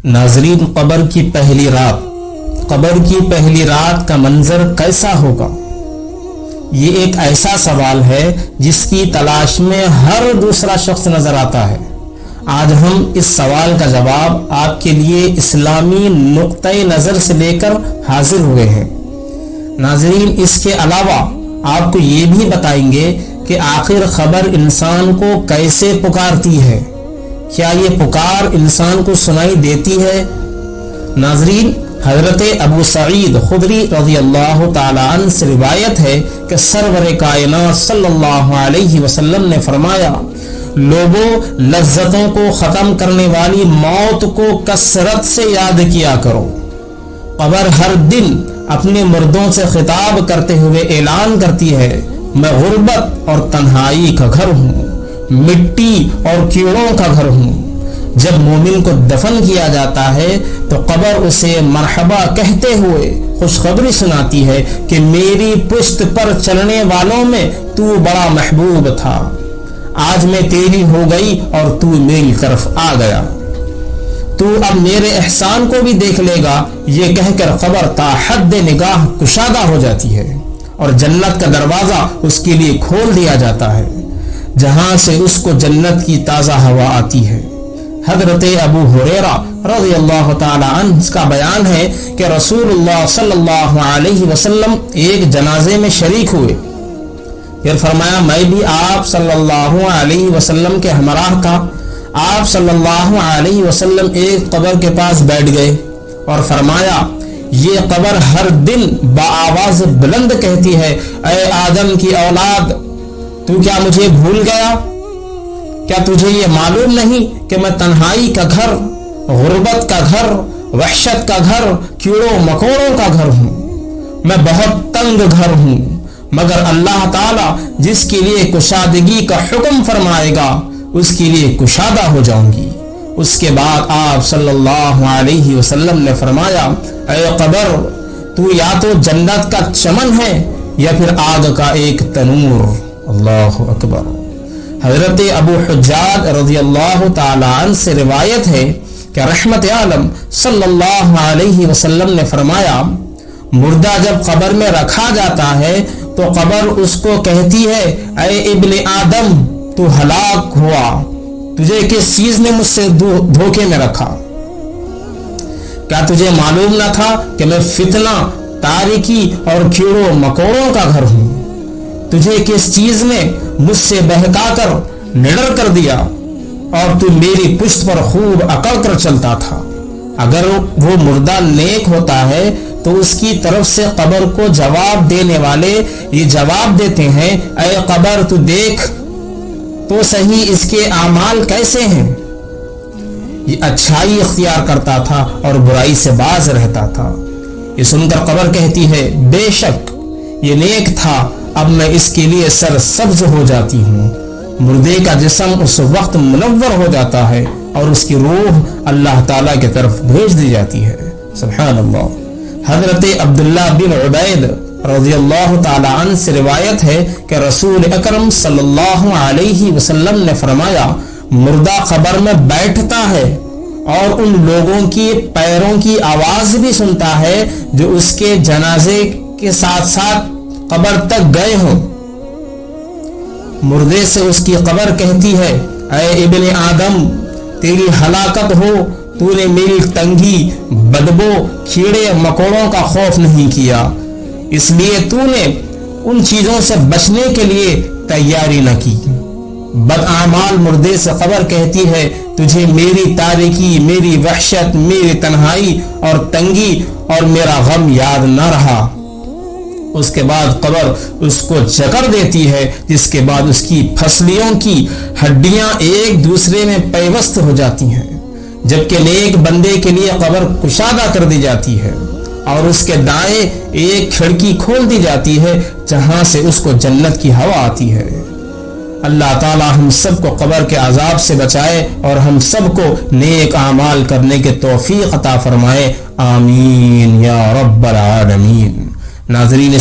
ناظرین، قبر کی پہلی رات کا منظر کیسا ہوگا؟ یہ ایک ایسا سوال ہے جس کی تلاش میں ہر دوسرا شخص نظر آتا ہے۔ آج ہم اس سوال کا جواب آپ کے لیے اسلامی نقطۂ نظر سے لے کر حاضر ہوئے ہیں۔ ناظرین، اس کے علاوہ آپ کو یہ بھی بتائیں گے کہ آخر خبر انسان کو کیسے پکارتی ہے؟ کیا یہ پکار انسان کو سنائی دیتی ہے؟ ناظرین، حضرت ابو سعید خدری رضی اللہ تعالی عنہ سے روایت ہے کہ سرور کائنات صلی اللہ علیہ وسلم نے فرمایا، لوگوں، لذتوں کو ختم کرنے والی موت کو کثرت سے یاد کیا کرو۔ قبر ہر دن اپنے مردوں سے خطاب کرتے ہوئے اعلان کرتی ہے، میں غربت اور تنہائی کا گھر ہوں، مٹی اور کیڑوں کا گھر ہوں۔ جب مومن کو دفن کیا جاتا ہے تو قبر اسے مرحبا کہتے ہوئے خوشخبری سناتی ہے کہ میری پشت پر چلنے والوں میں تو بڑا محبوب تھا، آج میں تیری ہو گئی اور تو میری طرف آ گیا، تو اب میرے احسان کو بھی دیکھ لے گا۔ یہ کہہ کر قبر تا حد نگاہ کشادہ ہو جاتی ہے اور جنت کا دروازہ اس کے لیے کھول دیا جاتا ہے، جہاں سے اس کو جنت کی تازہ ہوا آتی ہے۔ حضرت ابو ہریرہ رضی اللہ تعالی عنہ کا بیان ہے کہ رسول اللہ صلی اللہ علیہ وسلم ایک جنازے میں شریک ہوئے۔ پھر فرمایا، میں بھی آپ صلی اللہ علیہ وسلم کے ہمراہ تھا۔ آپ صلی اللہ علیہ وسلم ایک قبر کے پاس بیٹھ گئے اور فرمایا، یہ قبر ہر دن بآواز بلند کہتی ہے، اے آدم کی اولاد، تو کیا مجھے بھول گیا؟ کیا تجھے یہ معلوم نہیں کہ میں تنہائی کا گھر، غربت کا گھر، وحشت کا گھر، کیڑوں مکوڑوں کا گھر ہوں؟ میں بہت تنگ گھر ہوں، مگر اللہ تعالی جس کے لیے کشادگی کا حکم فرمائے گا اس کے لیے کشادہ ہو جاؤں گی۔ اس کے بعد آپ صلی اللہ علیہ وسلم نے فرمایا، اے قبر، تو یا تو جنت کا چمن ہے یا پھر آگ کا ایک تنور۔ اللہ اکبر۔ حضرت ابو حجاج رضی اللہ تعالی عنہ سے روایت ہے کہ رحمت عالم صلی اللہ علیہ وسلم نے فرمایا، مردہ جب قبر میں رکھا جاتا ہے تو قبر اس کو کہتی ہے، اے ابن آدم، تو ہلاک ہوا، تجھے کس چیز نے مجھ سے دھوکے میں رکھا؟ کیا تجھے معلوم نہ تھا کہ میں فتنہ، تاریکی اور کیڑوں مکوڑوں کا گھر ہوں؟ تجھے کس چیز نے مجھ سے بہکا کر نڈر کر دیا اور تو میری پشت پر خوب اکڑ کر چلتا تھا؟ اگر وہ مردہ نیک ہوتا ہے تو اس کی طرف سے قبر کو جواب دینے والے یہ جواب دیتے ہیں، اے قبر، تو دیکھ تو صحیح اس کے اعمال کیسے ہیں۔ یہ اچھائی اختیار کرتا تھا اور برائی سے باز رہتا تھا۔ یہ سن کر قبر کہتی ہے، بے شک یہ نیک تھا، اب میں اس کے لیے سر سبز ہو جاتی ہوں۔ مردے کا جسم اس وقت منور ہو جاتا ہے اور اس کی روح اللہ تعالیٰ کی طرف بھیج دی جاتی ہے۔ سبحان اللہ۔ حضرت عبداللہ بن عبید رضی اللہ تعالی عنہ سے روایت ہے کہ رسول اکرم صلی اللہ علیہ وسلم نے فرمایا، مردہ قبر میں بیٹھتا ہے اور ان لوگوں کی پیروں کی آواز بھی سنتا ہے جو اس کے جنازے کے ساتھ ساتھ قبر تک گئے ہوں۔ مردے سے اس کی قبر کہتی ہے، اے ابن آدم، تیری ہلاکت ہو، تو نے میری تنگی، بدبو، کیڑے مکوڑوں کا خوف نہیں کیا، اس لیے تو نے ان چیزوں سے بچنے کے لیے تیاری نہ کی۔ بدعمال مردے سے قبر کہتی ہے، تجھے میری تاریکی، میری وحشت، میری تنہائی اور تنگی اور میرا غم یاد نہ رہا۔ اس کے بعد قبر اس کو جکڑ دیتی ہے، جس کے بعد اس کی پھسلیوں کی ہڈیاں ایک دوسرے میں پیوست ہو جاتی ہیں، جبکہ نیک بندے کے لیے قبر کشادہ کر دی جاتی ہے اور اس کے دائیں ایک کھڑکی کھول دی جاتی ہے جہاں سے اس کو جنت کی ہوا آتی ہے۔ اللہ تعالی ہم سب کو قبر کے عذاب سے بچائے اور ہم سب کو نیک اعمال کرنے کے توفیق عطا فرمائے، آمین یا رب العالمین۔ ناظرین،